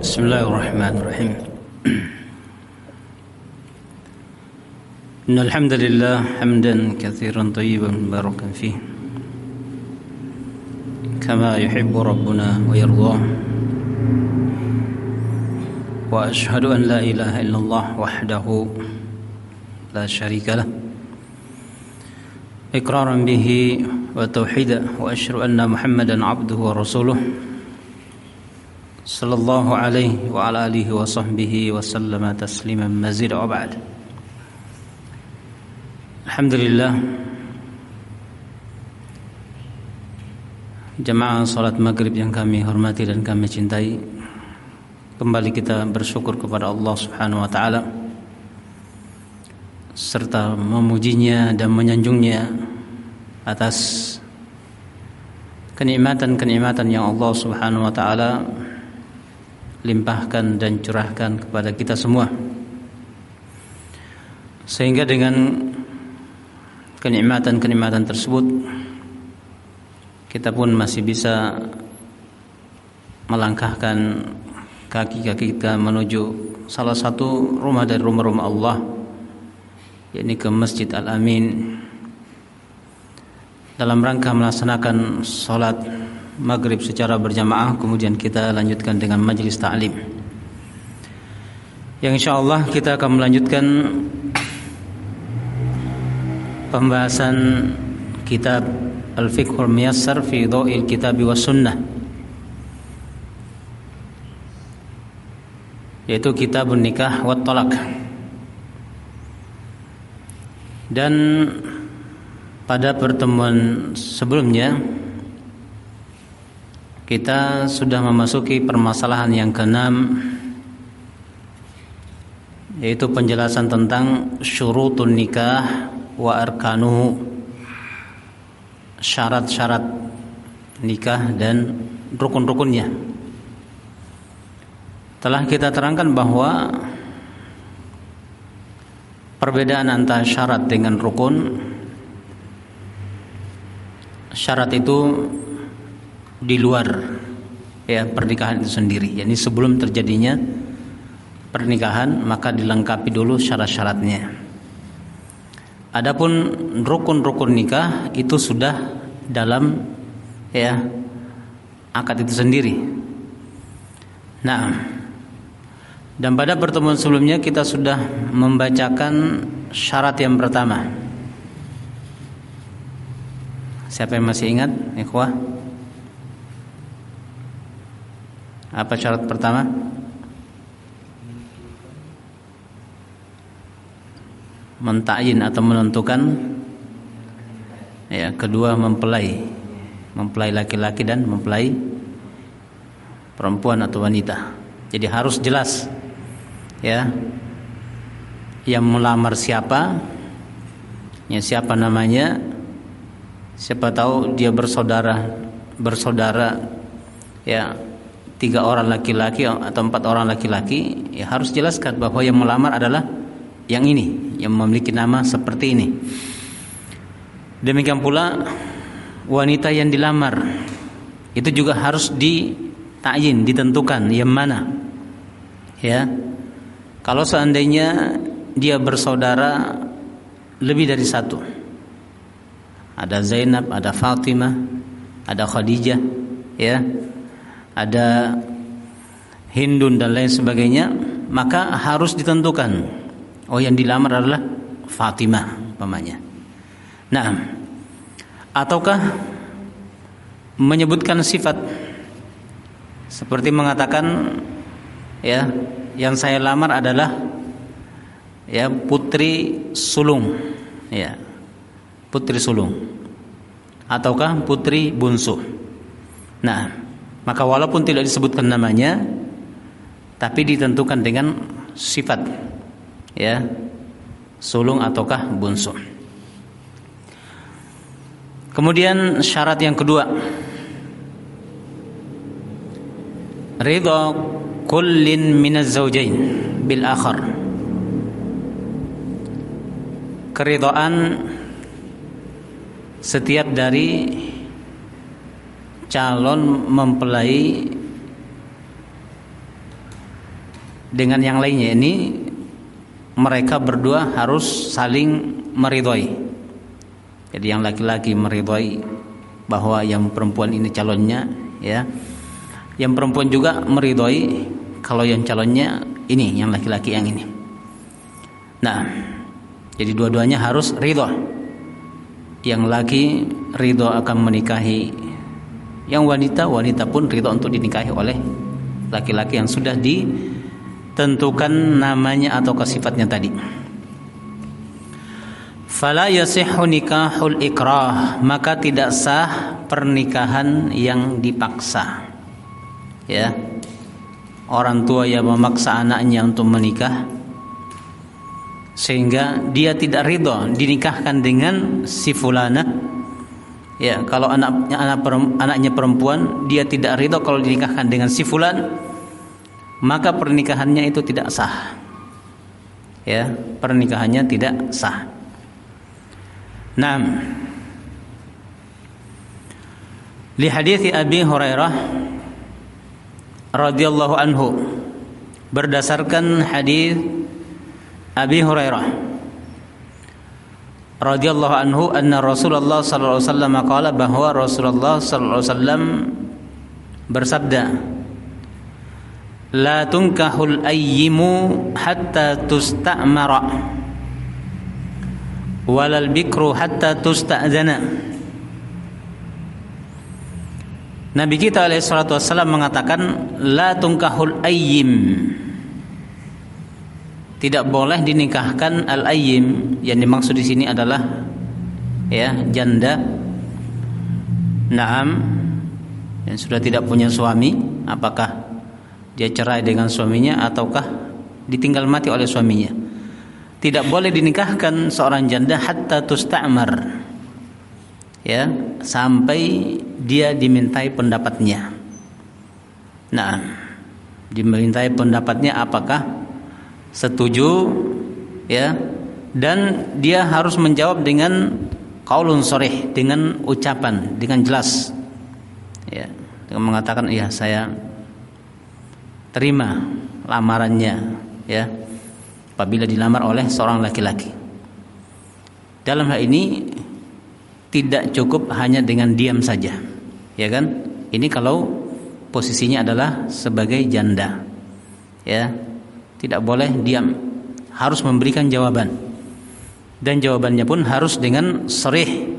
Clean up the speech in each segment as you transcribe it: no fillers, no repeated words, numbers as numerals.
بسم الله الرحمن الرحيم إن الحمد لله حمدا كثيرا طيبا مباركا فيه كما يحب ربنا ويرضاه وأشهد أن لا إله إلا الله وحده لا شريك له إقرارا به وتوحيدا وأشهد أن محمدا عبده ورسوله صلى الله عليه وعلى آله وصحبه وسلم تسليما مزيدا وبعد. Alhamdulillah, jamaah salat maghrib yang kami hormati dan kami cintai, kembali kita bersyukur kepada Allah Subhanahu wa taala serta memujinya dan menyanjungnya atas kenikmatan-kenikmatan yang Allah Subhanahu wa taala limpahkan dan curahkan kepada kita semua, sehingga dengan kenikmatan-kenikmatan tersebut kita pun masih bisa melangkahkan kaki-kaki kita menuju salah satu rumah dari rumah-rumah Allah, yakni ke Masjid Al-Amin, dalam rangka melaksanakan salat maghrib secara berjamaah. Kemudian kita lanjutkan dengan majelis ta'lim, yang insyaallah kita akan melanjutkan pembahasan kitab Al-Fiqhul Muyassar fi Dhaw'il Kitab was Sunnah, yaitu Kitabun Nikah wat Talaq. Dan pada pertemuan sebelumnya kita sudah memasuki permasalahan yang keenam, yaitu penjelasan tentang syurutun nikah wa arkanuhu, syarat-syarat nikah dan rukun-rukunnya. Telah kita terangkan bahwa perbedaan antara syarat dengan rukun, syarat itu di luar pernikahan itu sendiri, yakni sebelum terjadinya pernikahan maka dilengkapi dulu syarat-syaratnya. Adapun rukun-rukun nikah itu sudah dalam akad itu sendiri. Nah, dan pada pertemuan sebelumnya kita sudah membacakan syarat yang pertama. Siapa yang masih ingat, ikhwah? Apa syarat pertama? Mentakyin atau menentukan. Kedua, mempelai laki-laki dan mempelai perempuan atau wanita. Jadi harus jelas yang melamar siapa, siapa namanya, siapa tahu dia bersaudara 3 orang laki-laki atau 4 orang laki-laki, harus jelaskan bahwa yang melamar adalah yang ini, yang memiliki nama seperti ini. Demikian pula wanita yang dilamar itu juga harus ditakyin, ditentukan yang mana. Kalau seandainya dia bersaudara lebih dari 1, ada Zainab, ada Fatimah, ada Khadijah, ada Hindun dan lain sebagainya, maka harus ditentukan, yang dilamar adalah Fatimah umpamanya. Nah, ataukah menyebutkan sifat seperti mengatakan yang saya lamar adalah putri sulung, putri sulung, ataukah putri bungsu. Nah, maka walaupun tidak disebutkan namanya, tapi ditentukan dengan sifat, sulung ataukah bungsu. Kemudian syarat yang kedua, ridha kullin minaz zawjain bil akhar, keridhaan setiap dari calon mempelai dengan yang lainnya. Ini mereka berdua harus saling meridhoi. Jadi yang laki-laki meridhoi bahwa yang perempuan ini calonnya, ya. Yang perempuan juga meridhoi kalau yang calonnya ini, yang laki-laki yang ini. Nah, jadi dua-duanya harus ridho. Yang laki ridho akan menikahi yang wanita, wanita pun ridho untuk dinikahi oleh laki-laki yang sudah ditentukan namanya atau sifatnya tadi. Fala yasihhu nikahul ikrah, maka tidak sah pernikahan yang dipaksa. Ya. Orang tua yang memaksa anaknya untuk menikah sehingga dia tidak ridho dinikahkan dengan si fulana. Ya, kalau anaknya perempuan, dia tidak ridho kalau dinikahkan dengan si fulan, maka pernikahannya itu tidak sah. Ya, pernikahannya tidak sah. Naam. Li hadits Abi Hurairah radhiyallahu anhu, berdasarkan hadis Abi Hurairah radhiyallahu anhu, anna Rasulullah sallallahu alaihi wasallam qala, bahwa Rasulullah sallallahu alaihi wasallam bersabda, la tunkahul ayyimu hatta tusta'mara walal bikru hatta tusta'zana. Nabi kita alaihi salatu wasallam mengatakan, la tunkahul ayyim, tidak boleh dinikahkan al-ayyim. Yang dimaksud di sini adalah ya janda, naam, yang sudah tidak punya suami, apakah dia cerai dengan suaminya ataukah ditinggal mati oleh suaminya. Tidak boleh dinikahkan seorang janda hatta tusta'mar, ya, sampai dia dimintai pendapatnya. Nah, dimintai pendapatnya apakah setuju, ya, dan dia harus menjawab dengan qaulun sharih, dengan ucapan, dengan jelas, ya, dengan mengatakan iya saya terima lamarannya, ya, apabila dilamar oleh seorang laki-laki. Dalam hal ini tidak cukup hanya dengan diam saja, ya kan? Ini kalau posisinya adalah sebagai janda, ya, tidak boleh diam, harus memberikan jawaban, dan jawabannya pun harus dengan sharih,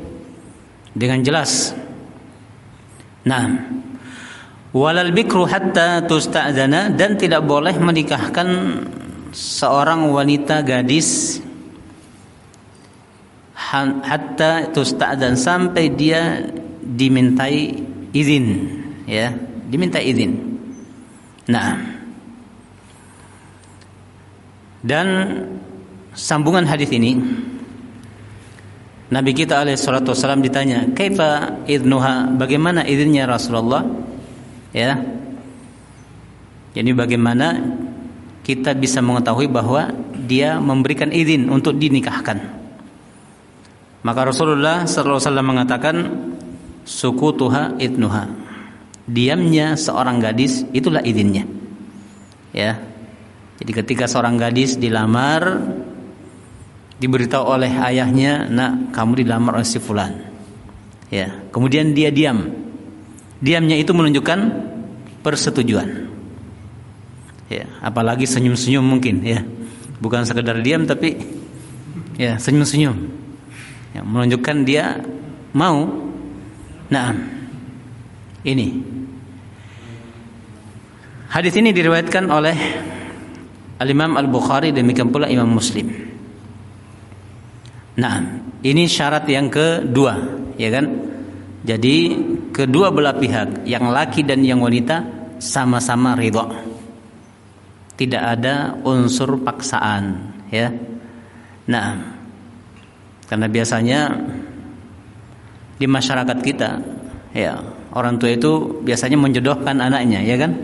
dengan jelas. Nah, walal bikru hatta tusta'zana, dan tidak boleh menikahkan seorang wanita gadis hatta tusta'zan, sampai dia dimintai izin, ya, dimintai izin. Nah, dan sambungan hadis ini, Nabi kita alaihi salatu wasallam ditanya, kaifa idnuha, bagaimana izinnya Rasulullah, ya. Jadi bagaimana kita bisa mengetahui bahwa dia memberikan izin untuk dinikahkan. Maka Rasulullah sallallahu alaihi wasallam mengatakan, sukutuha idnuha, diamnya seorang gadis itulah izinnya, ya. Jadi ketika seorang gadis dilamar, diberitahu oleh ayahnya, nak, kamu dilamar oleh si fulan, ya, kemudian dia diam, diamnya itu menunjukkan persetujuan, ya, apalagi senyum-senyum mungkin, ya, bukan sekedar diam tapi ya senyum-senyum, ya, menunjukkan dia mau. Nah, ini hadis ini diriwayatkan oleh Al-Imam Al-Bukhari, demikian pula Imam Muslim. Nah, ini syarat yang kedua, ya kan? Jadi kedua belah pihak, yang laki dan yang wanita, sama-sama ridha. Tidak ada unsur paksaan, ya. Nah, karena biasanya di masyarakat kita, ya, orang tua itu biasanya menjodohkan anaknya, ya kan?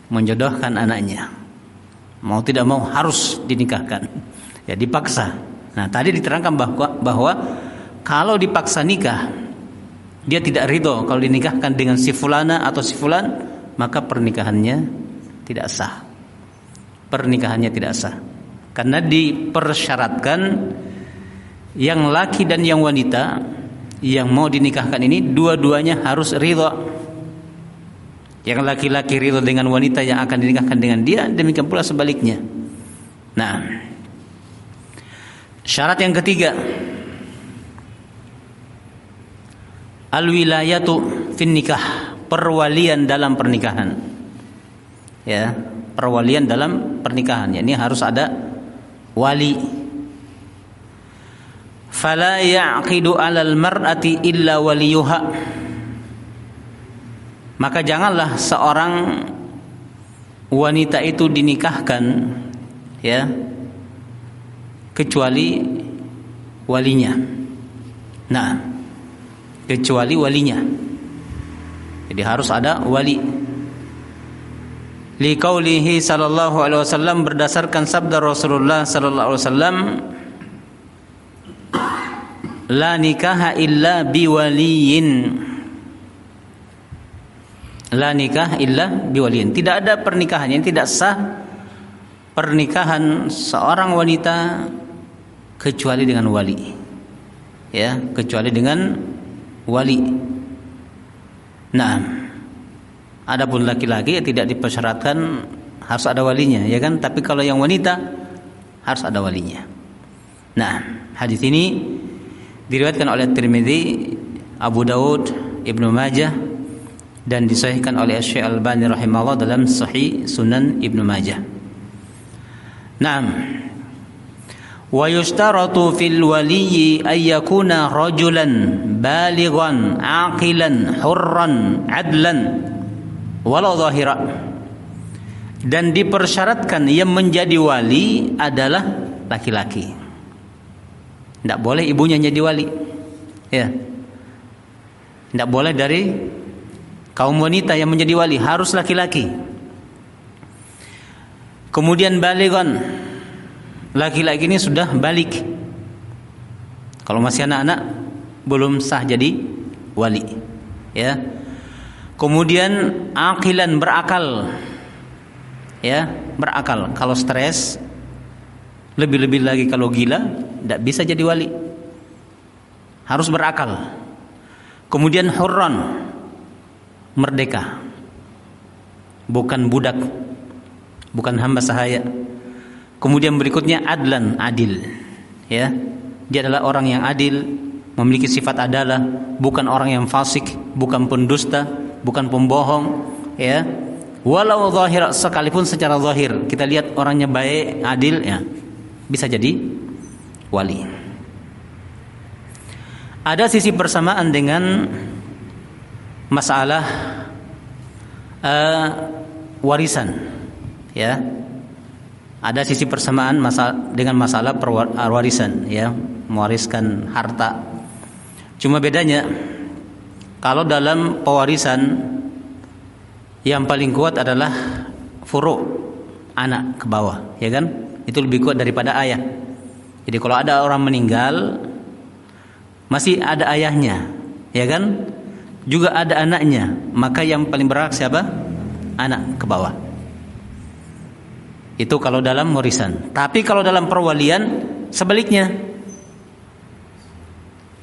Menjodohkan anaknya. Mau tidak mau harus dinikahkan, ya, dipaksa. Nah, tadi diterangkan bahwa kalau dipaksa nikah, dia tidak ridho kalau dinikahkan dengan si fulana atau si fulan, maka pernikahannya tidak sah. pernikahannya tidak sah. Karena dipersyaratkan yang laki dan yang wanita yang mau dinikahkan ini dua-duanya harus ridha. Yang laki-laki ridha dengan wanita yang akan dinikahkan dengan dia, demikian pula sebaliknya. Nah, syarat yang ketiga, al-wilayatu fin nikah, perwalian dalam pernikahan. Ya, perwalian dalam pernikahan. Ini harus ada wali. Fala ya'qidu 'alal mar'ati illa waliyuha. Maka janganlah seorang wanita itu dinikahkan, ya, kecuali walinya. Nah, kecuali walinya. Jadi harus ada wali. Liqaulihi sallallahu alaihi wasallam, berdasarkan sabda Rasulullah sallallahu alaihi wasallam, la nikaha illa biwaliyin. La nikah illa biwaliyin. Tidak ada pernikahan yang tidak sah, pernikahan seorang wanita kecuali dengan wali. Ya, kecuali dengan wali. Nah, adapun laki-laki tidak dipersyaratkan harus ada walinya, ya kan? Tapi kalau yang wanita harus ada walinya. Nah, hadis ini diriwayatkan oleh Tirmidzi, Abu Daud, Ibnu Majah, dan disahihkan oleh Syekh Al-Albani rahimahullah dalam Sahih Sunan Ibnu Majah. Naam. Wa yushtaratu fil waliyyi ay yakuna rajulan balighan aqilan hurran adlan walau zahira. Dan dipersyaratkan yang menjadi wali adalah laki-laki. Tidak boleh ibunya jadi wali, ya. Tidak boleh dari kaum wanita yang menjadi wali, harus laki-laki. Kemudian balighan, laki-laki ini sudah balik. Kalau masih anak-anak belum sah jadi wali, ya. Kemudian aqilan, berakal, ya, berakal. Kalau stres, lebih-lebih lagi kalau gila, tidak bisa jadi wali. Harus berakal. Kemudian hurran, merdeka, bukan budak, bukan hamba sahaya. Kemudian berikutnya adlan, adil, ya, dia adalah orang yang adil, memiliki sifat adalah, bukan orang yang fasik, bukan pendusta, bukan pembohong, ya. Walau zahir, sekalipun secara zahir kita lihat orangnya baik, adil, ya, bisa jadi wali. Ada sisi persamaan dengan masalah warisan, ya. Ada sisi persamaan dengan masalah warisan, ya, mewariskan harta. Cuma bedanya kalau dalam pewarisan yang paling kuat adalah furu', anak ke bawah, ya kan? Itu lebih kuat daripada ayah. Jadi kalau ada orang meninggal masih ada ayahnya, ya kan? Juga ada anaknya, maka yang paling berhak siapa? Anak ke bawah. Itu kalau dalam warisan. Tapi kalau dalam perwalian sebaliknya,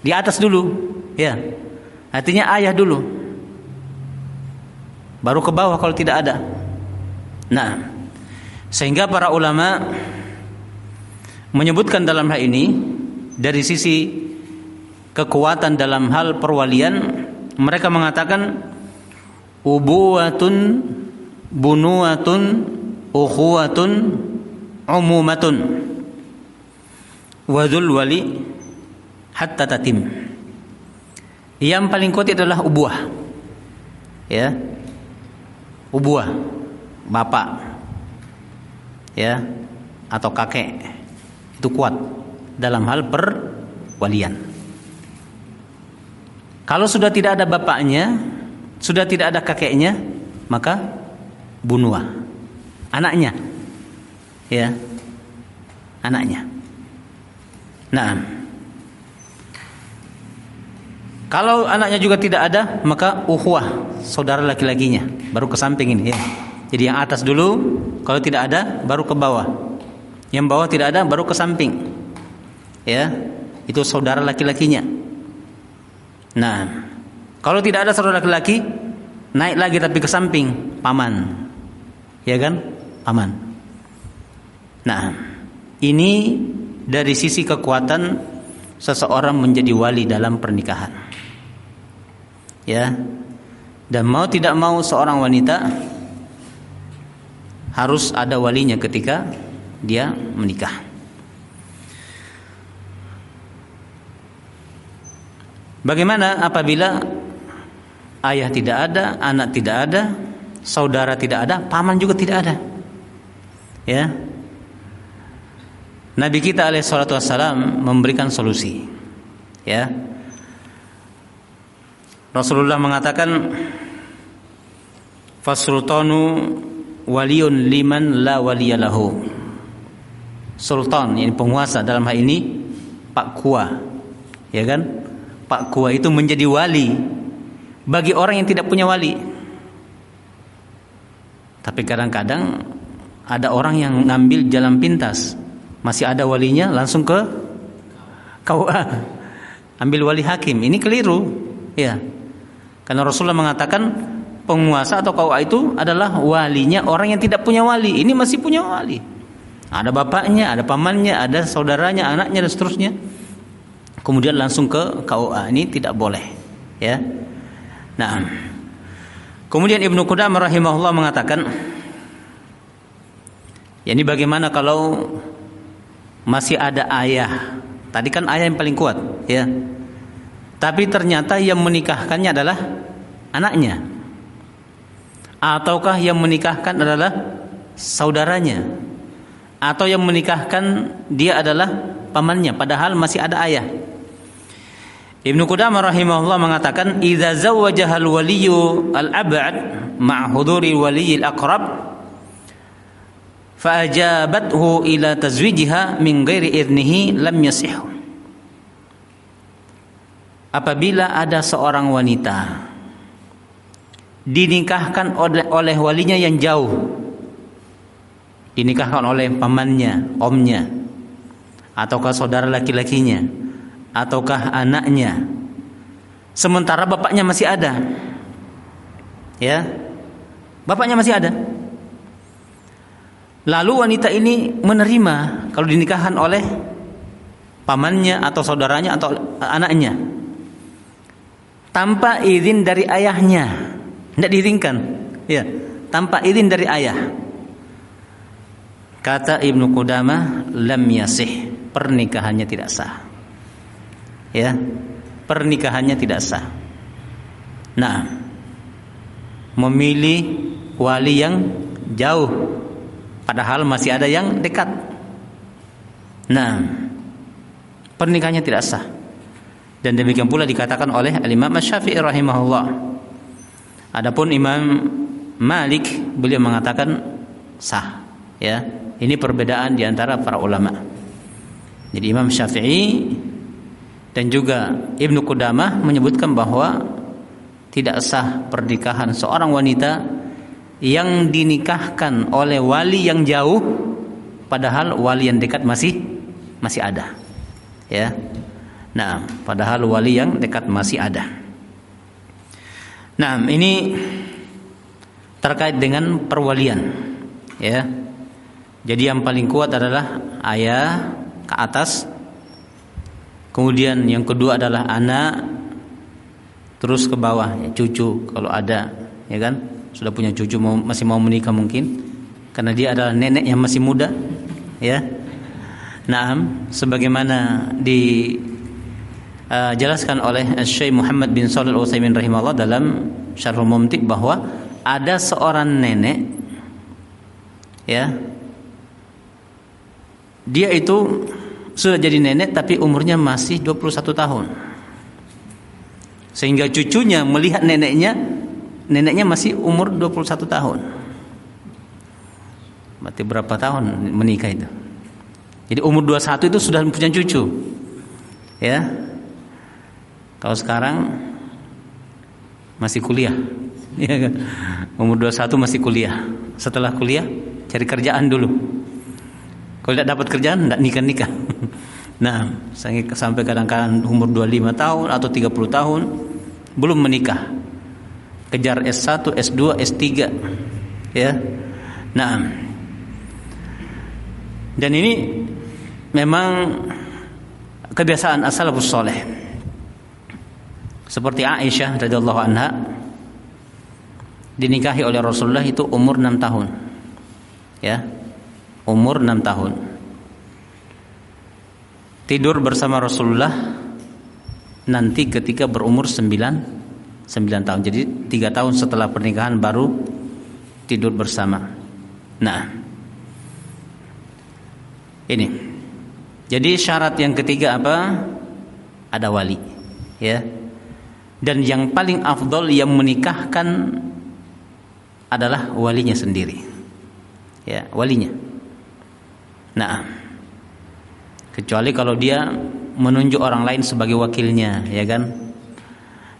di atas dulu, ya. Artinya ayah dulu, baru ke bawah kalau tidak ada. Nah, sehingga para ulama menyebutkan dalam hal ini dari sisi kekuatan dalam hal perwalian, mereka mengatakan ubuwatun, bunuwatun, ukhuwatun, umumatun, wadul wali hatta tatim. Yang paling kuat adalah ubuah, ya, ubuah, bapak, ya, atau kakek, itu kuat dalam hal perwalian. Kalau sudah tidak ada bapaknya, sudah tidak ada kakeknya, maka bunuah, anaknya, ya, anaknya. Nah, kalau anaknya juga tidak ada, maka ukhuwah, saudara laki-lakinya, baru ke samping ini, ya. Jadi yang atas dulu, Kalau tidak ada baru ke bawah. Yang bawah tidak ada baru ke samping. Ya, itu saudara laki-lakinya. Nah, kalau tidak ada saudara laki-laki, naik lagi tapi ke samping, paman. Ya kan? Paman. Nah, ini dari sisi kekuatan seseorang menjadi wali dalam pernikahan. Ya. Dan mau tidak mau seorang wanita harus ada walinya ketika dia menikah. Bagaimana apabila ayah tidak ada, anak tidak ada, saudara tidak ada, paman juga tidak ada? Ya. Nabi kita alaihi salatu wassalam memberikan solusi. Ya. Rasulullah mengatakan, "Fasultanu waliyun liman la waliyalahu." Sultan, ini penguasa, dalam hal ini Pak Kua. Ya kan? Pak Kua itu menjadi wali bagi orang yang tidak punya wali. Tapi kadang-kadang ada orang yang ngambil jalan pintas, masih ada walinya langsung ke KUA, ambil wali hakim. Ini keliru, ya. Karena Rasulullah mengatakan penguasa atau KUA itu adalah walinya orang yang tidak punya wali. Ini masih punya wali. Ada bapaknya, ada pamannya, ada saudaranya, anaknya dan seterusnya. Kemudian langsung ke KUA. Ini tidak boleh, ya. Nah, kemudian Ibnu Qudamah rahimahullah mengatakan, ya, ini bagaimana kalau masih ada ayah? Tadi kan ayah yang paling kuat, ya. Tapi ternyata yang menikahkannya adalah anaknya, ataukah yang menikahkan adalah saudaranya, atau yang menikahkan dia adalah pamannya, padahal masih ada ayah. Ibnu Qudamah rahimahullah mengatakan, idza zawwajaha al-waliyyu al-ab'ad ma'a huduri waliyil aqrab fa ajabathu ila tazwijiha min ghairi idnihi lam yasih. Apabila ada seorang wanita dinikahkan oleh walinya yang jauh, dinikahkan oleh pamannya, omnya, ataukah saudara laki-lakinya, ataukah anaknya, sementara bapaknya masih ada, ya, bapaknya masih ada, lalu wanita ini menerima kalau dinikahkan oleh pamannya atau saudaranya atau anaknya tanpa izin dari ayahnya, tidak diizinkan, ya, tanpa izin dari ayah. Kata Ibnu Qudamah, lam yasih, pernikahannya tidak sah. Ya, pernikahannya tidak sah. Nah, memilih wali yang jauh padahal masih ada yang dekat. Nah, pernikahannya tidak sah. Dan demikian pula dikatakan oleh Al-Imam Asy-Syafi'i rahimahullah. Adapun Imam Malik, beliau mengatakan sah, ya. Ini perbedaan di antara para ulama. Jadi Imam Syafi'i dan juga Ibnu Qudamah menyebutkan bahwa tidak sah pernikahan seorang wanita yang dinikahkan oleh wali yang jauh padahal wali yang dekat masih ada. Ya. Nah, padahal wali yang dekat masih ada. Nah, ini terkait dengan perwalian, ya. Jadi yang paling kuat adalah ayah ke atas, kemudian yang kedua adalah anak, terus ke bawah, ya, cucu kalau ada, ya kan, sudah punya cucu masih mau menikah mungkin, karena dia adalah nenek yang masih muda, ya. Naam, sebagaimana dijelaskan oleh Syekh Muhammad bin Shalih Al-Utsaimin rahimahullah dalam Syarhul Mumti' bahwa ada seorang nenek, ya, dia itu sudah jadi nenek tapi umurnya masih 21 tahun. Sehingga cucunya melihat neneknya masih umur 21 tahun. Berarti berapa tahun menikah itu? Jadi umur 21 itu sudah punya cucu. Ya. Kalau sekarang masih kuliah. Ya kan? Umur 21 masih kuliah. Setelah kuliah cari kerjaan dulu. Kalau tidak dapat kerjaan, tidak nikah. Nah, sampai kadang-kadang umur 25 tahun atau 30 tahun belum menikah. Kejar S1, S2, S3. Ya. Nah. Dan ini memang kebiasaan as-salafus saleh. Seperti Aisyah radhiyallahu anha dinikahi oleh Rasulullah itu umur 6 tahun. Ya. Umur 6 tahun. Tidur bersama Rasulullah nanti ketika berumur 9 tahun. Jadi 3 tahun setelah pernikahan baru tidur bersama. Nah, ini. Jadi syarat yang ketiga apa? Ada wali, ya. Dan yang paling afdol yang menikahkan adalah walinya sendiri. Ya, walinya. Nah, kecuali kalau dia menunjuk orang lain sebagai wakilnya, ya kan?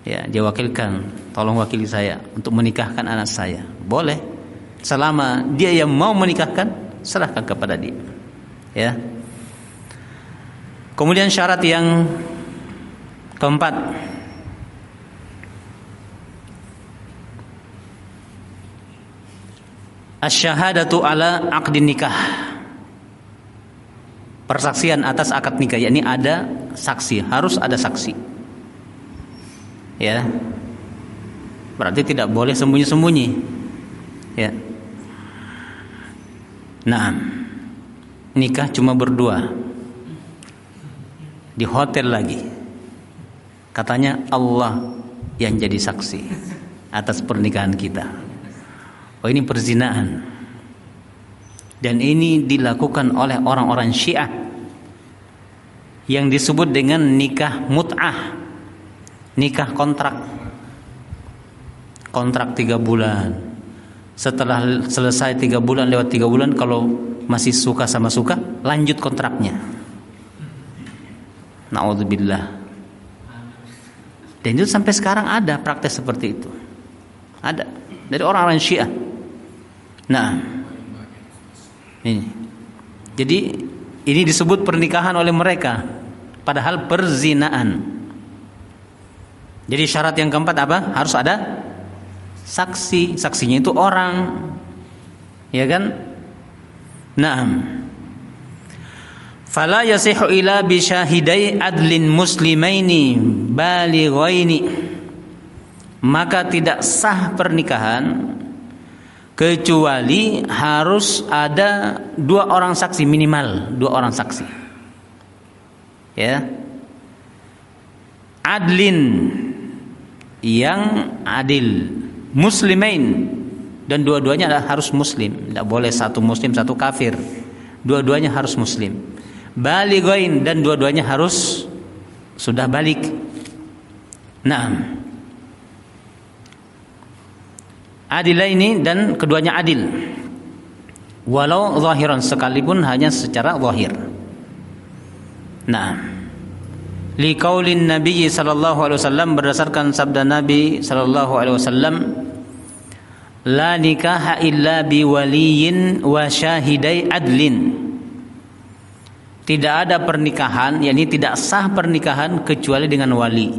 Ya, dia wakilkan, tolong wakili saya untuk menikahkan anak saya. Boleh. Selama dia yang mau menikahkan, serahkan kepada dia. Ya. Kemudian syarat yang keempat, asy-syahadatu ala aqdin nikah. Persaksian atas akad nikah, yakni ada saksi, harus ada saksi. Ya. Berarti tidak boleh sembunyi-sembunyi. Ya. Nah, nikah cuma berdua. Di hotel lagi. Katanya Allah yang jadi saksi atas pernikahan kita. Oh, ini perzinaan. Dan ini dilakukan oleh orang-orang Syiah yang disebut dengan nikah mut'ah, nikah kontrak. Kontrak 3 bulan. Setelah selesai 3 bulan, lewat 3 bulan, kalau masih suka sama suka, lanjut kontraknya. Na'udzubillah. Dan itu sampai sekarang ada praktek seperti itu. Ada dari orang-orang Syiah. Nah, ini. Jadi ini disebut pernikahan oleh mereka, padahal perzinaan. Jadi syarat yang keempat apa? Harus ada saksi. Saksinya itu orang, ya kan? Naam. Fala yasihu ila bi syahidai adlin muslimaini balighaini. Maka tidak sah pernikahan kecuali harus ada 2 orang saksi, minimal 2 orang saksi. Ya. Adlin, yang adil, muslimain, dan dua-duanya harus muslim. Tidak boleh satu muslim satu kafir. Dua-duanya harus muslim. Balighain, dan dua-duanya harus sudah balik. Naam. Adilaini, dan keduanya adil. Walau zahiran, sekalipun hanya secara zahir. Nah, liqaulin Nabi sallallahu alaihi wasallam, berdasarkan sabda Nabi sallallahu alaihi wasallam, la nikaha illa bi waliyin wa syahidai adlin. Tidak ada pernikahan, yakni tidak sah pernikahan kecuali dengan wali.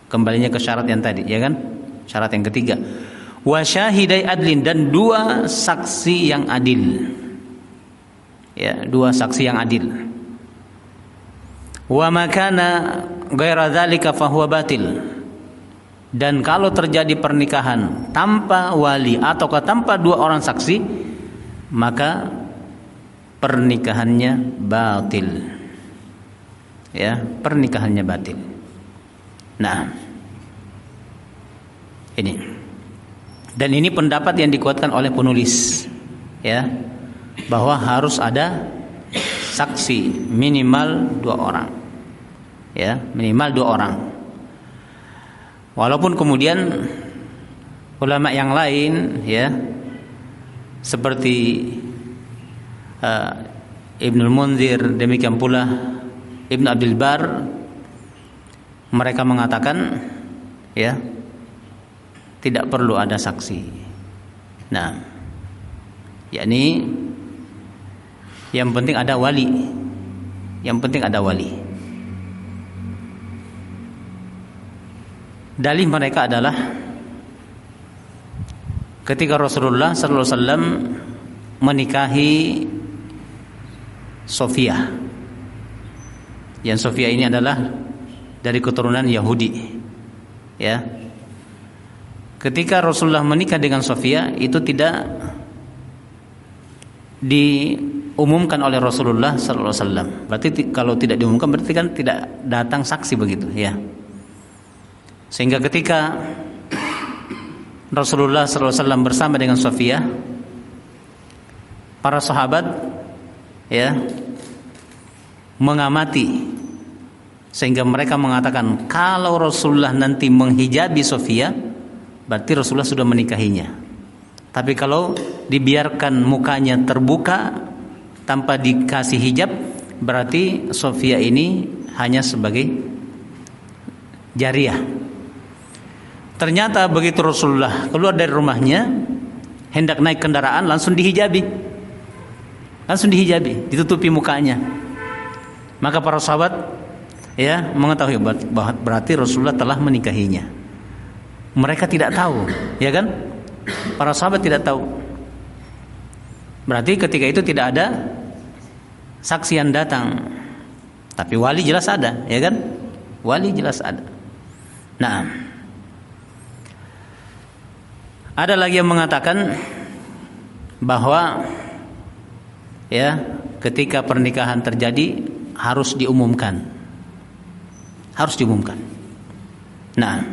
Kembalinya ke syarat yang tadi, ya kan? Syarat yang ketiga. Wa syahidai adlin, dan 2 saksi yang adil. Ya, 2 saksi yang adil. Wa makana ghaira dzalika fahuwa batil. Dan kalau terjadi pernikahan tanpa wali atau tanpa 2 orang saksi, maka pernikahannya batil. Ya, pernikahannya batil. Nah, ini. Dan ini pendapat yang dikuatkan oleh penulis, ya, bahwa harus ada saksi minimal 2 orang, ya, minimal 2 orang. Walaupun kemudian ulama yang lain, ya, seperti Ibnul Munzir, demikian pula Ibn Abdul Bar, mereka mengatakan, ya, tidak perlu ada saksi. Nah, yakni yang penting ada wali. Yang penting ada wali. Dalih mereka adalah ketika Rasulullah sallallahu alaihi wasallam menikahi Sofia. Yang Sofia ini adalah dari keturunan Yahudi. Ya. Ketika Rasulullah menikah dengan Sofia, itu tidak diumumkan oleh Rasulullah sallallahu alaihi wasallam. Berarti kalau tidak diumumkan berarti kan tidak datang saksi begitu, ya. Sehingga ketika Rasulullah sallallahu alaihi wasallam bersama dengan Sofia, para sahabat ya mengamati, sehingga mereka mengatakan kalau Rasulullah nanti menghijabi Sofia, berarti Rasulullah sudah menikahinya. Tapi kalau dibiarkan mukanya terbuka tanpa dikasih hijab, berarti Sofia ini hanya sebagai jariyah. Ternyata begitu Rasulullah keluar dari rumahnya, hendak naik kendaraan, langsung dihijabi. Langsung dihijabi, ditutupi mukanya. Maka para sahabat ya mengetahui berarti Rasulullah telah menikahinya. Mereka tidak tahu, ya kan? Para sahabat tidak tahu. Berarti ketika itu tidak ada saksi yang datang. Tapi wali jelas ada, ya kan? Wali jelas ada. Nah, ada lagi yang mengatakan bahwa ya ketika pernikahan terjadi harus diumumkan. Harus diumumkan. Nah,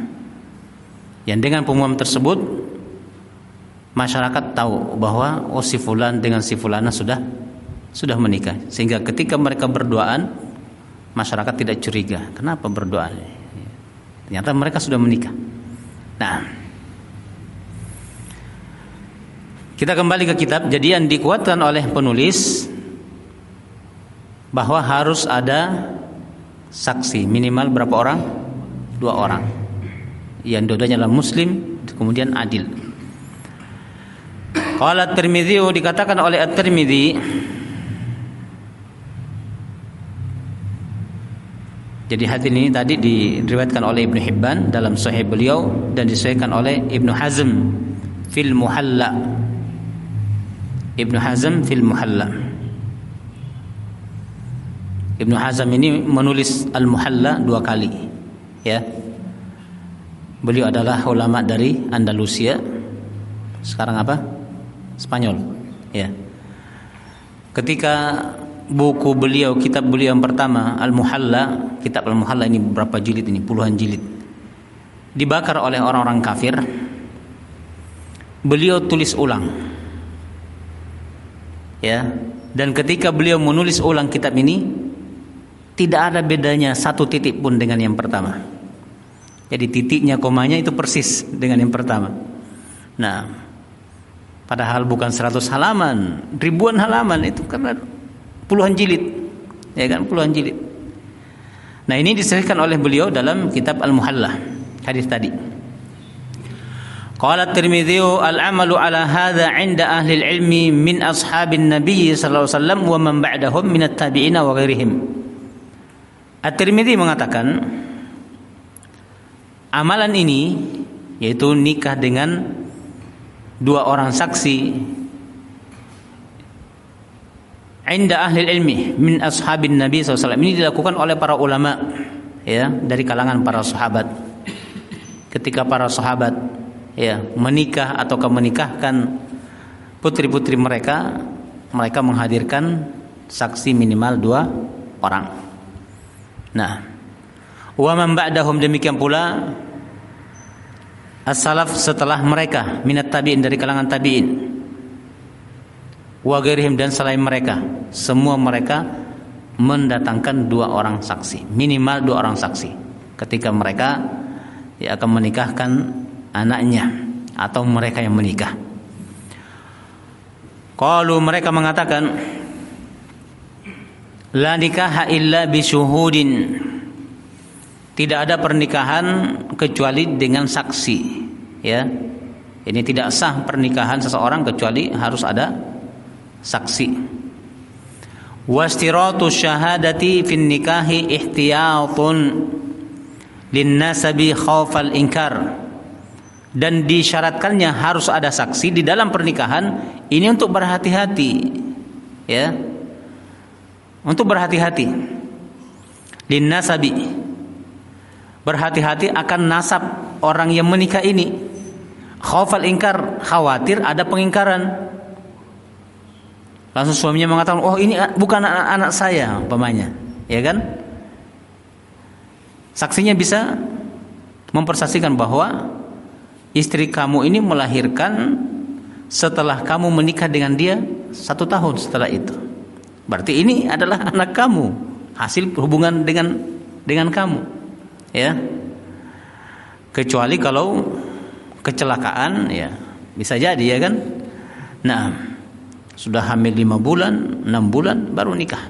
yang dengan pengumuman tersebut masyarakat tahu bahwa oh si fulan dengan si fulana sudah menikah, sehingga ketika mereka berduaan masyarakat tidak curiga kenapa berduaan, ternyata mereka sudah menikah. Nah, kita kembali ke kitab. Jadi yang dikuatkan oleh penulis bahwa harus ada saksi minimal berapa orang? 2 orang. Yang dua-duanya adalah muslim, kemudian adil. Qala At-Tirmidzi, dikatakan oleh At-Tirmidzi, jadi hadis ini tadi diriwayatkan oleh Ibnu Hibban dalam Sahih beliau dan disahihkan oleh Ibnu Hazm fil Muhalla. Ibnu Hazm fil Muhalla. Ibnu Hazm ini menulis Al-Muhalla 2 kali, ya. Beliau adalah ulama dari Andalusia. Sekarang apa? Spanyol, ya. Ketika buku beliau, kitab beliau yang pertama Al-Muhalla, kitab Al-Muhalla ini berapa jilid ini? Puluhan jilid. Dibakar oleh orang-orang kafir. Beliau tulis ulang. Ya, dan ketika beliau menulis ulang kitab ini tidak ada bedanya satu titik pun dengan yang pertama. Jadi titiknya, komanya itu persis dengan yang pertama. Nah, padahal bukan 100 halaman, ribuan halaman, itu karena puluhan jilid, ya kan, puluhan jilid. Nah, ini disahihkan oleh beliau dalam kitab Al-Muhalla, hadis tadi. Qala At-Tirmidzi al-amalu ala hadza 'inda ahli al-ilmi min ashabin nabiy sallallahu alaihi wasallam wa man ba'dahum min at-tabi'in wa ghairihim. At-Tirmidzi mengatakan amalan ini, yaitu nikah dengan 2 orang saksi, 'inda ahli al-ilmi min ashabin nabiy sallallahu alaihi wasallam, ini dilakukan oleh para ulama, ya, dari kalangan para sahabat. Ketika para sahabat ya menikah atau menikahkan putri-putri mereka, mereka menghadirkan saksi minimal 2 orang. Nah, wa man ba'dahum, demikian pula as-salaf setelah mereka, minat tabi'in, dari kalangan tabi'in, wa ghairihim, dan selain mereka, semua mereka mendatangkan 2 orang saksi, minimal 2 orang saksi ketika mereka ya akan menikahkan anaknya atau mereka yang menikah. Qalu, mereka mengatakan, la nikaha illa bisyuhudin, tidak ada pernikahan kecuali dengan saksi, ya. Ini tidak sah pernikahan seseorang kecuali harus ada saksi. Wastiratu syahadati fin nikahi ihtiyatun linnasabi khaufal inkar. Dan disyaratkannya harus ada saksi di dalam pernikahan ini untuk berhati-hati, ya. Untuk berhati-hati. Linnasabi, berhati-hati akan nasab orang yang menikah ini. Khaufal ingkar, khawatir ada pengingkaran. Langsung suaminya mengatakan, oh ini bukan anak saya, umpamanya, ya kan? Saksinya bisa mempersaksikan bahwa istri kamu ini melahirkan setelah kamu menikah dengan dia 1 tahun setelah itu. Berarti ini adalah anak kamu, hasil hubungan dengan kamu, ya. Kecuali kalau kecelakaan, ya bisa jadi, ya kan. Nah, sudah hamil 5 bulan, 6 bulan baru nikah,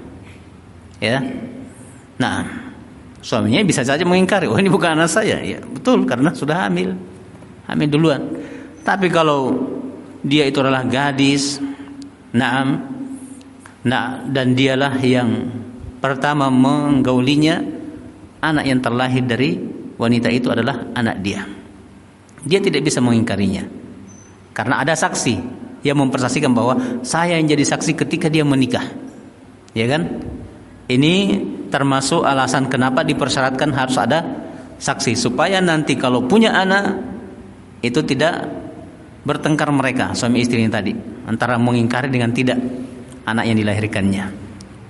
ya. Nah, suaminya bisa saja mengingkari, oh ini bukan anak saya, ya betul, karena sudah hamil duluan. Tapi kalau dia itu adalah gadis, nah, dan dialah yang pertama menggaulinya, anak yang terlahir dari wanita itu adalah anak dia. Dia tidak bisa mengingkarinya karena ada saksi yang mempersaksikan bahwa saya yang jadi saksi ketika dia menikah, ya kan? Ini termasuk alasan kenapa dipersyaratkan harus ada saksi, supaya nanti kalau punya anak itu tidak bertengkar mereka suami istri ini tadi, antara mengingkari dengan tidak anak yang dilahirkannya.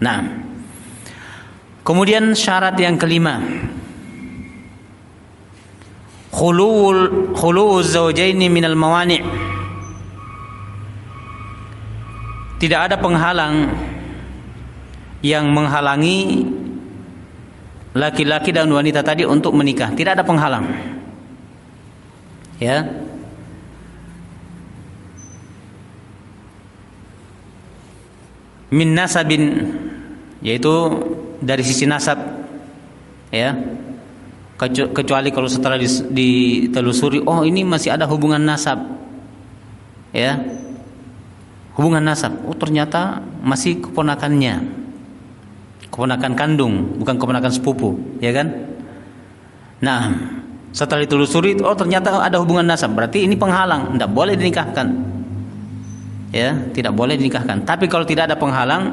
Nah, kemudian syarat yang kelima, khulu'uz zawjaini minal mawani'. Tidak ada penghalang yang menghalangi laki-laki dan wanita tadi untuk menikah. Tidak ada penghalang, ya. Min nasabin, yaitu dari sisi nasab, ya. Kecuali kalau setelah ditelusuri, oh ini masih ada hubungan nasab, ya, hubungan nasab, oh ternyata masih keponakan kandung, bukan keponakan sepupu, ya kan. Nah, setelah ditelusuri, oh ternyata ada hubungan nasab, berarti ini penghalang, tidak boleh dinikahkan, ya, tidak boleh dinikahkan. Tapi kalau tidak ada penghalang,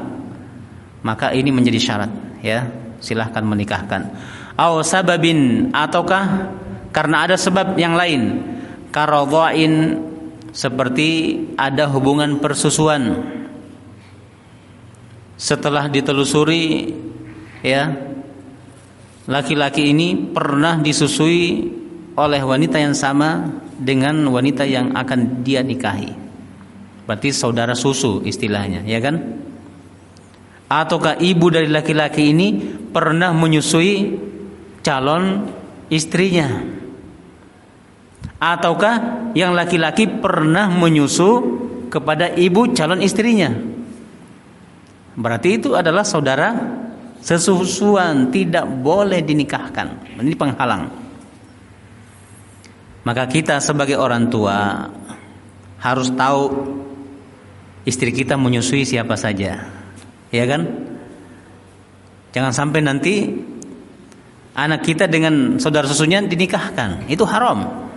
maka ini menjadi syarat, ya, silahkan menikahkan. Aw sababin, ataukah karena ada sebab yang lain, karadhain, seperti ada hubungan persusuan. Setelah ditelusuri, ya, laki-laki ini pernah disusui oleh wanita yang sama dengan wanita yang akan dia nikahi. Berarti saudara susu istilahnya, ya kan? Ataukah ibu dari laki-laki ini pernah menyusui calon istrinya? Ataukah yang laki-laki pernah menyusu kepada ibu calon istrinya? Berarti itu adalah saudara sesusuan, tidak boleh dinikahkan. Ini penghalang. Maka kita sebagai orang tua harus tahu istri kita menyusui siapa saja, ya kan? Jangan sampai nanti anak kita dengan saudara susunya dinikahkan, itu haram.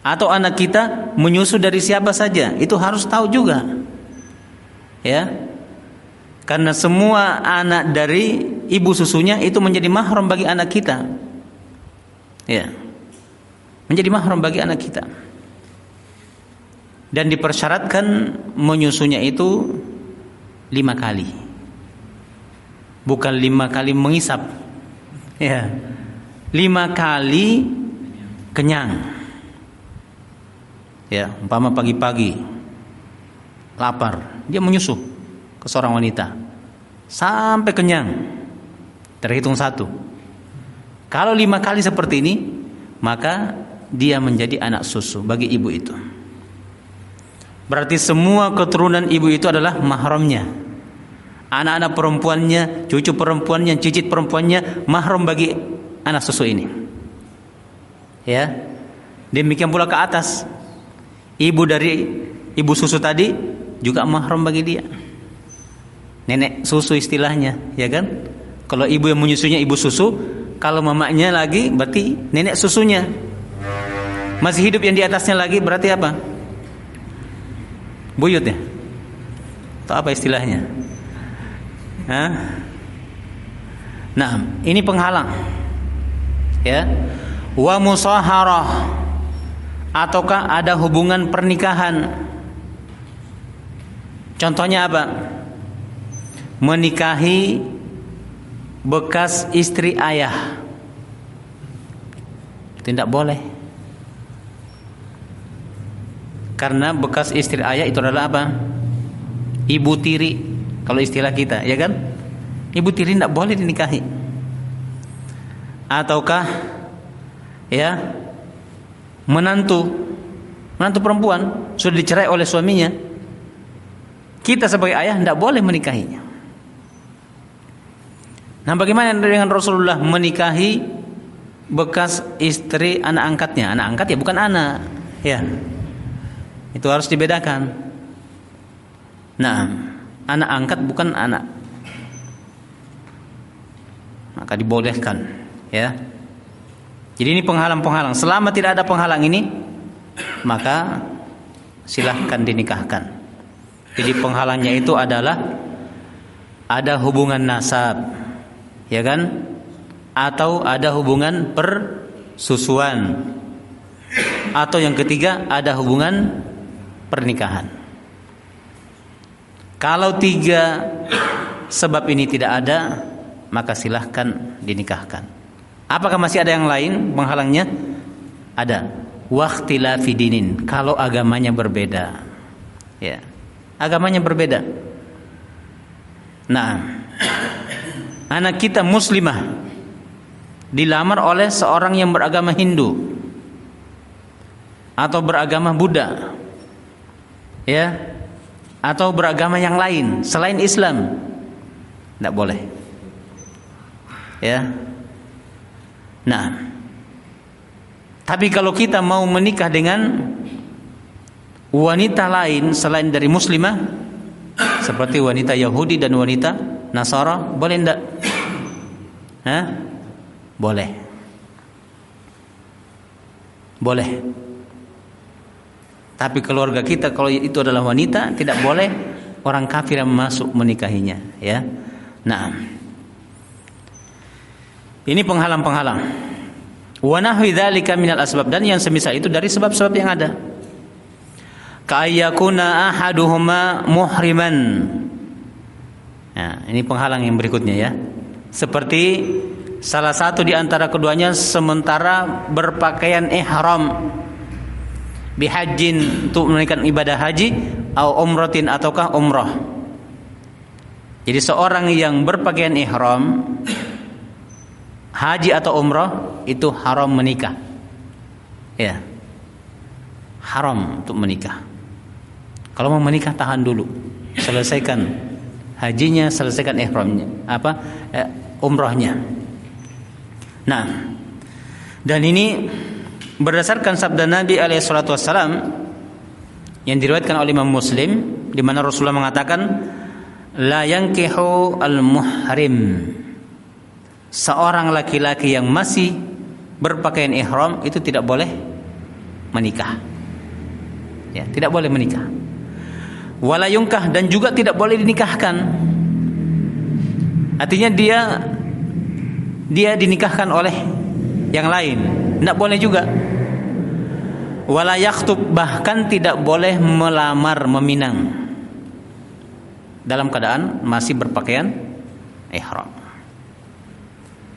Atau anak kita menyusu dari siapa saja, itu harus tahu juga, ya. Karena semua anak dari ibu susunya itu menjadi mahram bagi anak kita, ya, menjadi mahram bagi anak kita. Dan dipersyaratkan menyusunya itu 5 kali, bukan 5 kali mengisap, ya, 5 kali kenyang, ya. Umpama pagi-pagi lapar, dia menyusu ke seorang wanita sampai kenyang, terhitung 1. Kalau 5 kali seperti ini, maka dia menjadi anak susu bagi ibu itu. Berarti semua keturunan ibu itu adalah mahramnya. Anak-anak perempuannya, cucu perempuannya, cicit perempuannya mahram bagi anak susu ini, ya. Demikian pula ke atas, ibu dari ibu susu tadi juga mahram bagi dia. Nenek susu istilahnya, ya kan? Kalau ibu yang menyusunya ibu susu, kalau mamanya lagi berarti nenek susunya. Masih hidup yang di atasnya lagi berarti apa? Buyut ya? Atau apa istilahnya? Hah? Nah, ini penghalang. Ya. Wa musaharah, ataukah ada hubungan pernikahan. Contohnya apa? Menikahi bekas istri ayah. Tidak boleh. Karena bekas istri ayah itu adalah apa? Ibu tiri, kalau istilah kita, ya kan? Ibu tiri tidak boleh dinikahi. Ataukah ya menantu perempuan sudah dicerai oleh suaminya, kita sebagai ayah tidak boleh menikahinya. Nah, bagaimana dengan Rasulullah menikahi bekas istri anak angkatnya? Anak angkat ya bukan anak, ya. Itu harus dibedakan. Nah, anak angkat bukan anak. Maka dibolehkan, ya. Jadi ini penghalang-penghalang. Selama tidak ada penghalang ini, maka silahkan dinikahkan. Jadi penghalangnya itu adalah ada hubungan nasab, ya kan? Atau ada hubungan persusuan, atau yang ketiga ada hubungan pernikahan. Kalau 3 sebab ini tidak ada, maka silahkan dinikahkan. Apakah masih ada yang lain penghalangnya? Ada. Waqtilafi dinin, kalau agamanya berbeda. Ya. Agamanya berbeda. Nah, anak kita muslimah dilamar oleh seorang yang beragama Hindu atau beragama Buddha, ya, atau beragama yang lain selain Islam, tidak boleh, ya. Nah, tapi kalau kita mau menikah dengan wanita lain selain dari muslimah, seperti wanita Yahudi dan wanita Nasara, boleh tidak? Hah? Boleh. Boleh. Tapi keluarga kita kalau itu adalah wanita, tidak boleh orang kafir yang masuk menikahinya, ya. Nah, ini penghalang-penghalang. Wa nahwi dzalika minal asbab, dan yang semisal itu dari sebab-sebab yang ada. Ka'ayyakuna ahaduhuma muhriman. Nah, ini penghalang yang berikutnya, ya. Seperti salah satu di antara keduanya sementara berpakaian ihram bihajjin, untuk menunaikan ibadah haji, atau umratin, ataukah umrah. Jadi seorang yang berpakaian ihram haji atau umrah itu haram menikah, ya, haram untuk menikah. Kalau mau menikah tahan dulu, selesaikan hajinya, selesaikan ihramnya, umrahnya. Nah, dan ini berdasarkan sabda Nabi alaihi salatu wassalam yang diriwayatkan oleh Imam Muslim, di mana Rasulullah mengatakan, la yankihu al-muhrim, seorang laki-laki yang masih berpakaian ihram itu tidak boleh menikah, ya, tidak boleh menikah. Wala yunkah, dan juga tidak boleh dinikahkan. Artinya dia dinikahkan oleh yang lain, tidak boleh juga. Wala yakhtub, bahkan tidak boleh melamar, meminang dalam keadaan masih berpakaian ihram.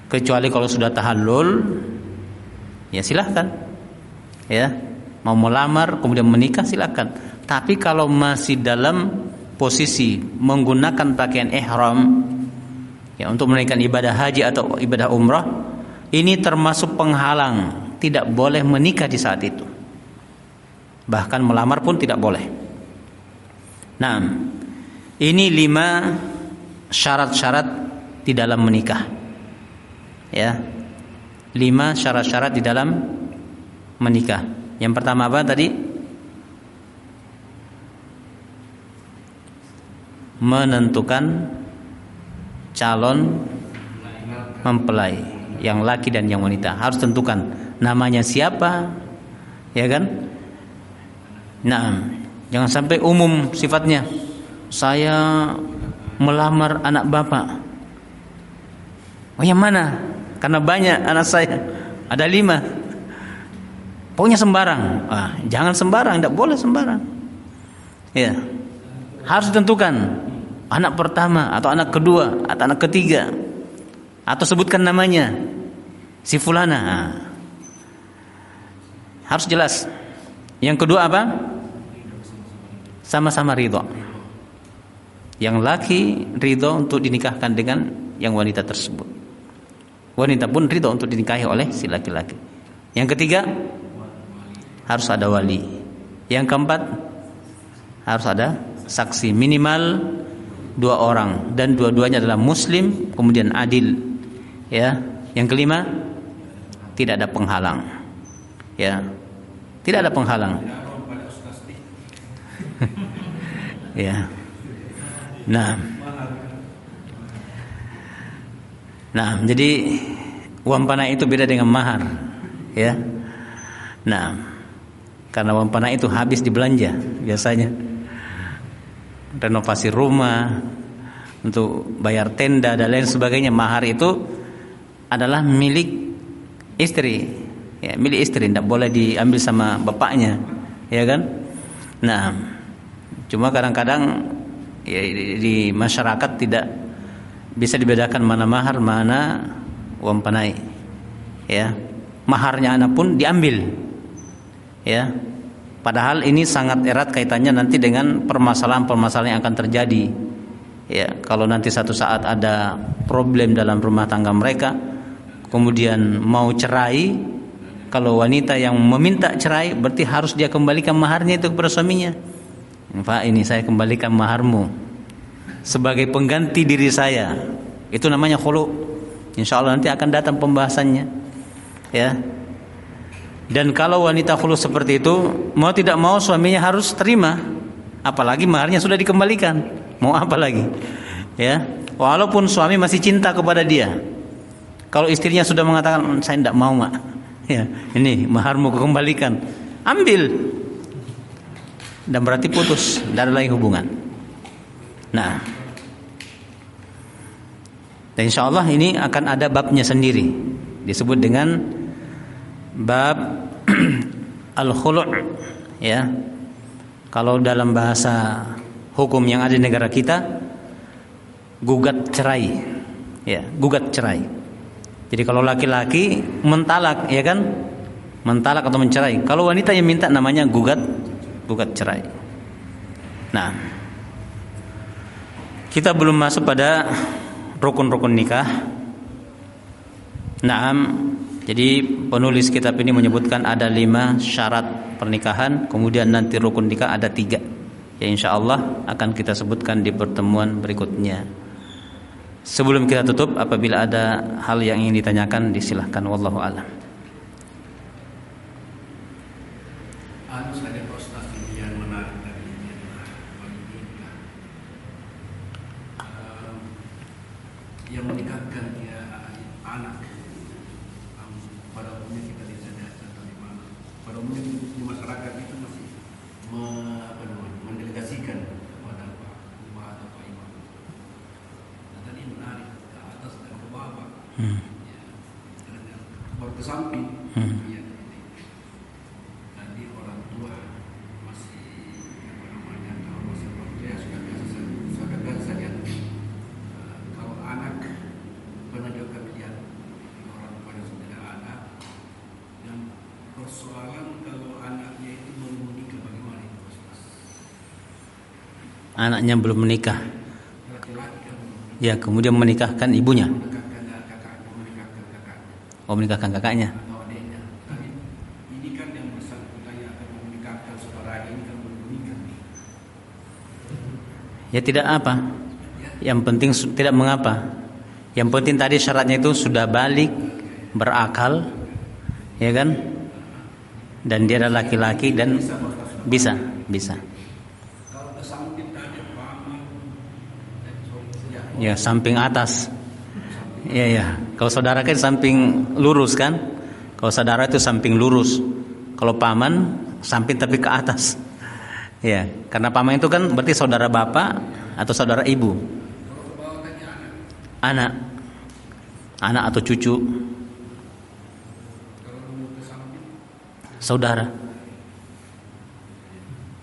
Kecuali kalau sudah tahallul, ya silahkan, ya, mau melamar kemudian menikah silahkan. Tapi kalau masih dalam posisi menggunakan pakaian ihram, ya, untuk menunaikan ibadah haji atau ibadah umrah, ini termasuk penghalang, tidak boleh menikah di saat itu. Bahkan melamar pun tidak boleh. Nah, ini 5 syarat-syarat di dalam menikah, ya, 5 syarat-syarat di dalam menikah. Yang pertama apa tadi? menentukan calon mempelai yang laki dan yang wanita. Harus tentukan namanya siapa, ya kan? Nah, jangan sampai umum sifatnya. Saya melamar anak bapak. Oh, yang mana? Karena banyak anak saya, ada 5. Pokoknya sembarang. Jangan sembarang, tidak boleh sembarang. Ya, harus ditentukan anak pertama atau anak kedua atau anak ketiga, atau sebutkan namanya si fulana. Harus jelas. Yang kedua apa? Sama-sama ridho. Yang laki ridho untuk dinikahkan dengan yang wanita tersebut. Wanita pun ridho untuk dinikahi oleh si laki-laki. Yang ketiga, harus ada wali. Yang keempat, harus ada saksi minimal 2 orang dan dua-duanya adalah muslim, kemudian adil. Ya. Yang kelima, tidak ada penghalang. Ya. Tidak ada penghalang. Ya. Nah, jadi uang panai itu beda dengan mahar, ya. Nah, karena uang panai itu habis dibelanja biasanya, renovasi rumah, untuk bayar tenda dan lain sebagainya. Mahar itu adalah milik istri, ya, milik istri, tidak boleh diambil sama bapaknya, ya kan? Nah, cuma kadang-kadang ya, di masyarakat tidak bisa dibedakan mana mahar, mana uang panai. Ya, maharnya anak pun diambil. Ya, padahal ini sangat erat kaitannya nanti dengan permasalahan-permasalahan yang akan terjadi. Ya, kalau nanti satu saat ada problem dalam rumah tangga mereka, kemudian mau cerai, kalau wanita yang meminta cerai, berarti harus dia kembalikan maharnya itu kepada suaminya. Pak, ini saya kembalikan maharmu sebagai pengganti diri saya. Itu namanya khulu. Insya Allah nanti akan datang pembahasannya. Ya. Dan kalau wanita khulu seperti itu, mau tidak mau suaminya harus terima. Apalagi maharnya sudah dikembalikan. Mau apa lagi? Ya. Walaupun suami masih cinta kepada dia. Kalau istrinya sudah mengatakan saya tidak mau, Mak. Ya, ini maharmu kembalikan. Ambil. Dan berarti putus, tidak ada lagi hubungan. Nah, dan insya Allah ini akan ada babnya sendiri, disebut dengan bab al-khulu'. Ya, kalau dalam bahasa hukum yang ada di negara kita, gugat cerai. Ya, gugat cerai. Jadi kalau laki-laki mentalak, ya kan, mentalak atau mencerai. Kalau wanita yang minta namanya gugat cerai. Nah, kita belum masuk pada rukun-rukun nikah. Nah, jadi penulis kitab ini menyebutkan ada 5 syarat pernikahan, kemudian nanti rukun nikah ada 3. Ya, insya Allah akan kita sebutkan di pertemuan berikutnya. Sebelum kita tutup, apabila ada hal yang ingin ditanyakan, disilahkan. Wallahu a'lam. Yang menikahkan dia anak, pada umumnya kita tidak ada contoh di mana. Pada umumnya di masyarakat itu masih mendelegasikan kepada Pak Umar atau Pak Imam. Nah, tadi menarik ke atas dan ke bawah, ya, ke samping. Ya, tadi orang tua masih kalau masih orang tua sudah biasa saja. Anak pernah juga lihat orang pada sudah ada, dan persoalan kalau anaknya itu belum menikah, bagaimana itu, Mas? Anaknya belum menikah. Laki-laki kan belum menikah. Ya, kemudian menikahkan ibunya. Menikahkan kakaknya, menikahkan kakaknya. Oh, menikahkan kakaknya. Atau adiknya. Tapi ini kan yang bersangkutan yang akan menikahkan saudara ini kan belum menikah. Ya, tidak apa. Yang penting tidak mengapa. Yang penting tadi syaratnya itu sudah balik, berakal, ya kan? Dan dia adalah laki-laki dan bisa. Kalau kesamping tadi paman Ya, samping atas. Iya ya. Kalau saudara kan samping lurus kan? Kalau saudara itu samping lurus. Kalau paman samping tapi ke atas. Ya, karena paman itu kan berarti saudara bapak atau saudara ibu. Anak. Anak atau cucu. Saudara.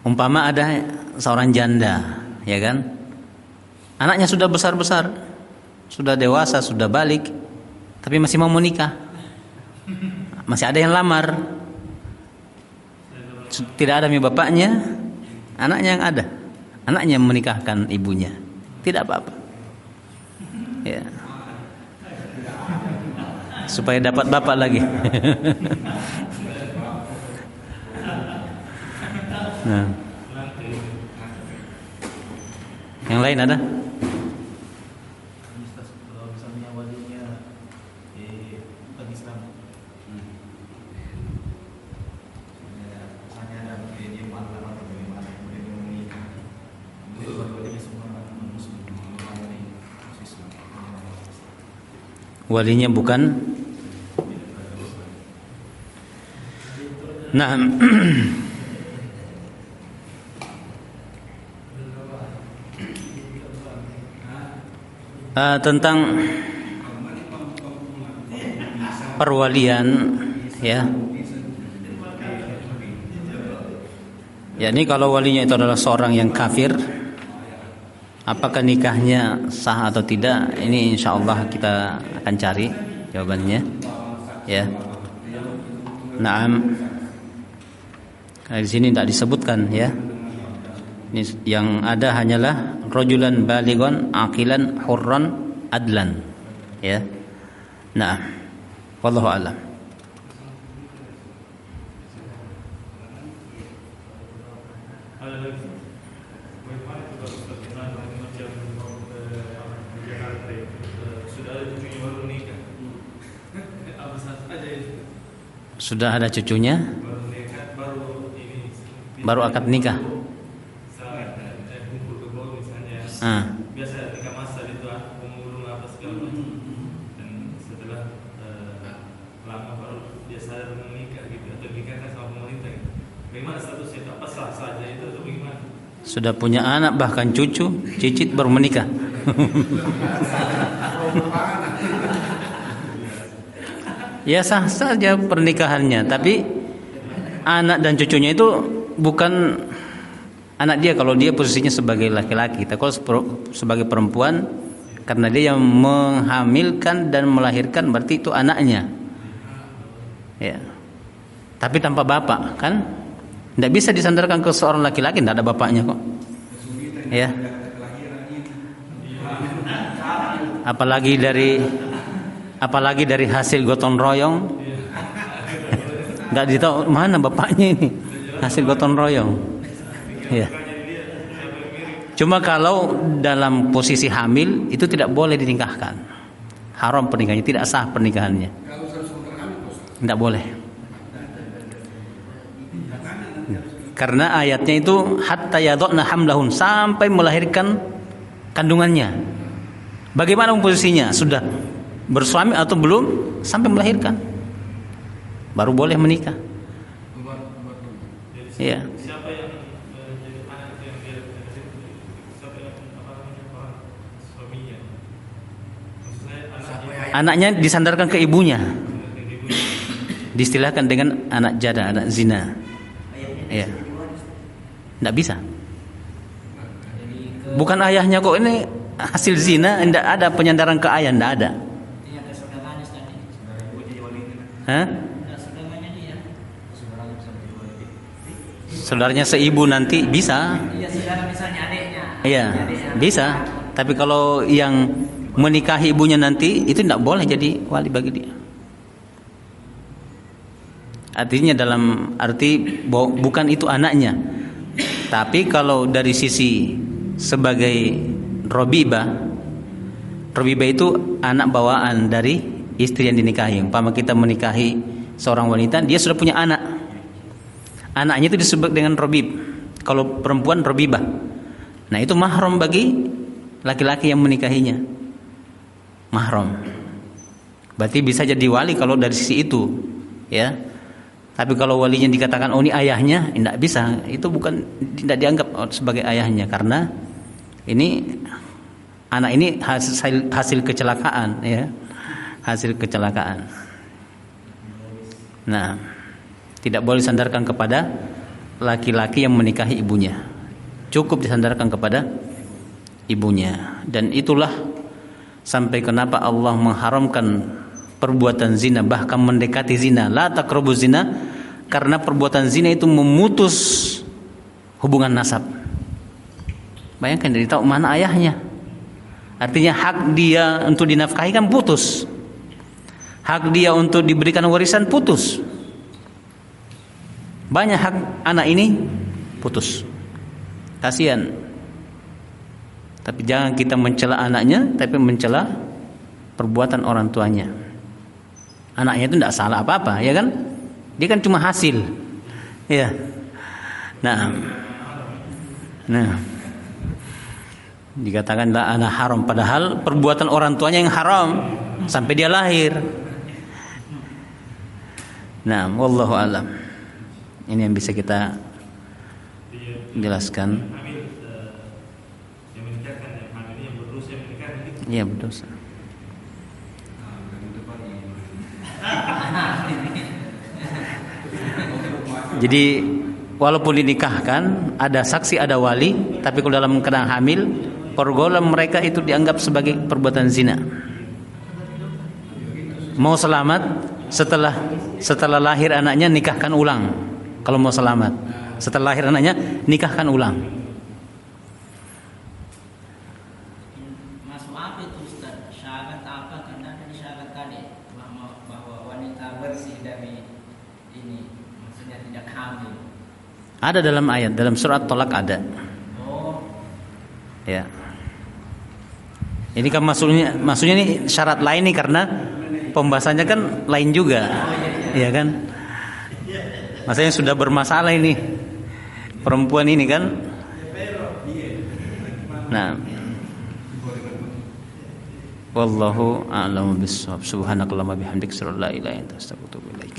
Umpama ada seorang janda, ya kan? Anaknya sudah besar-besar, sudah dewasa, sudah balik, tapi masih mau menikah. Masih ada yang lamar. Tidak ada bapaknya, anaknya yang ada. Anaknya menikahkan ibunya. Tidak apa-apa. Ya. Supaya dapat bapak lagi. Nah. Yang lain ada? Kalau misalnya walinya bukan Islam, misalnya ada dia malam atau bagaimana, kemudian dia menikah, kemudian walinya semua non Muslim, Islam. Walinya bukan. Nah. Tentang perwalian, ya. Ya, ini kalau walinya itu adalah seorang yang kafir, apakah nikahnya sah atau tidak? Ini insya Allah kita akan cari jawabannya, ya. Naam. Di sini tidak disebutkan, ya. Ini yang ada hanyalah rajulan baligon aqilan hurran adlan, ya. Nah, wallahu a'lam. Sudah ada cucunya, baru akad nikah. Biasa nikah masal itu pemulung apa segala macam, dan setelah lama baru dia sadar menikah gitu, atau nikahkan sama pemerintah gitu. Bagaimana statusnya itu? Apa sah saja itu atau bagaimana? Sudah punya anak bahkan cucu, cicit baru menikah. Ya sah saja pernikahannya, tapi anak dan cucunya itu bukan anak dia kalau dia posisinya sebagai laki-laki. Tapi kalau sebagai perempuan, karena dia yang menghamilkan dan melahirkan, berarti itu anaknya. Ya. Tapi tanpa bapak, kan? Tidak bisa disandarkan ke seorang laki-laki, tidak ada bapaknya kok. Ya. Apalagi dari hasil gotong royong. Nggak ditahu mana bapaknya ini. Hasil gotong royong. Ya. Cuma kalau dalam posisi hamil itu tidak boleh dinikahkan. Haram pernikahannya, tidak sah pernikahannya. Tidak boleh. Karena ayatnya itu hatta yadhna hamlahun, sampai melahirkan kandungannya. Bagaimana posisinya? Sudah bersuami atau belum? Sampai melahirkan. Baru boleh menikah. Iya. Anaknya disandarkan ke ibunya. Diistilahkan dengan anak jada, anak zina. Ya. Tidak bisa. Bukan ayahnya kok, ini hasil zina, tidak ada penyandaran ke ayah, tidak ada. Hah? Saudaranya seibu nanti bisa. Iya, bisa. Tapi kalau yang menikahi ibunya nanti itu tidak boleh jadi wali bagi dia. Artinya dalam arti bukan itu anaknya. Tapi kalau dari sisi sebagai Robibah itu anak bawaan dari istri yang dinikahi. Umpama kita menikahi seorang wanita, dia sudah punya anak. Anaknya itu disebut dengan Robib. Kalau perempuan Robibah. Nah, itu mahram bagi laki-laki yang menikahinya mahram. Berarti bisa jadi wali kalau dari sisi itu, ya. Tapi kalau walinya dikatakan oh ini ayahnya, tidak bisa. Itu bukan, tidak dianggap sebagai ayahnya karena ini anak ini hasil kecelakaan, ya. Hasil kecelakaan. Nah, tidak boleh disandarkan kepada laki-laki yang menikahi ibunya. Cukup disandarkan kepada ibunya. Dan itulah sampai kenapa Allah mengharamkan perbuatan zina, bahkan mendekati zina, la taqrabuz zina, karena perbuatan zina itu memutus hubungan nasab. Bayangkan, dari tahu mana ayahnya. Artinya hak dia untuk dinafkahi kan putus. Hak dia untuk diberikan warisan putus. Banyak hak anak ini putus. Kasihan. Tapi jangan kita mencela anaknya, tapi mencela perbuatan orang tuanya. Anaknya itu tidak salah apa-apa, ya kan? Dia kan cuma hasil, ya. Nah, dikatakanlah anak haram, padahal perbuatan orang tuanya yang haram sampai dia lahir. Nah, wallahu alam. Ini yang bisa kita jelaskan. Yang menikahkan, yang hamil ini yang berdosa, yang menikahkan gitu. Iya, berdosa. Jadi walaupun dinikahkan, ada saksi, ada wali, tapi kalau dalam keadaan hamil, pergaulan mereka itu dianggap sebagai perbuatan zina. Mau selamat, setelah lahir anaknya nikahkan ulang. Kalau mau selamat, setelah lahir anaknya nikahkan ulang. Masuk apa itu Ustaz? Syahadat apa? Karena ada syahadat tadi bahwa wanita bersih dari ini, maksudnya tidak hamil. Ada dalam ayat, dalam surat Tolak ada. Oh, Ya. Ini kan maksudnya ini syarat lain nih, karena pembahasannya kan lain juga. Iya kan? Maksudnya sudah bermasalah ini perempuan ini kan. Nah, wallahu a'lamu bissawab. Subhanakallahumma bihamdika, asyhadu an la ilaha illa anta, astaghfiruka wa atubu ilaik.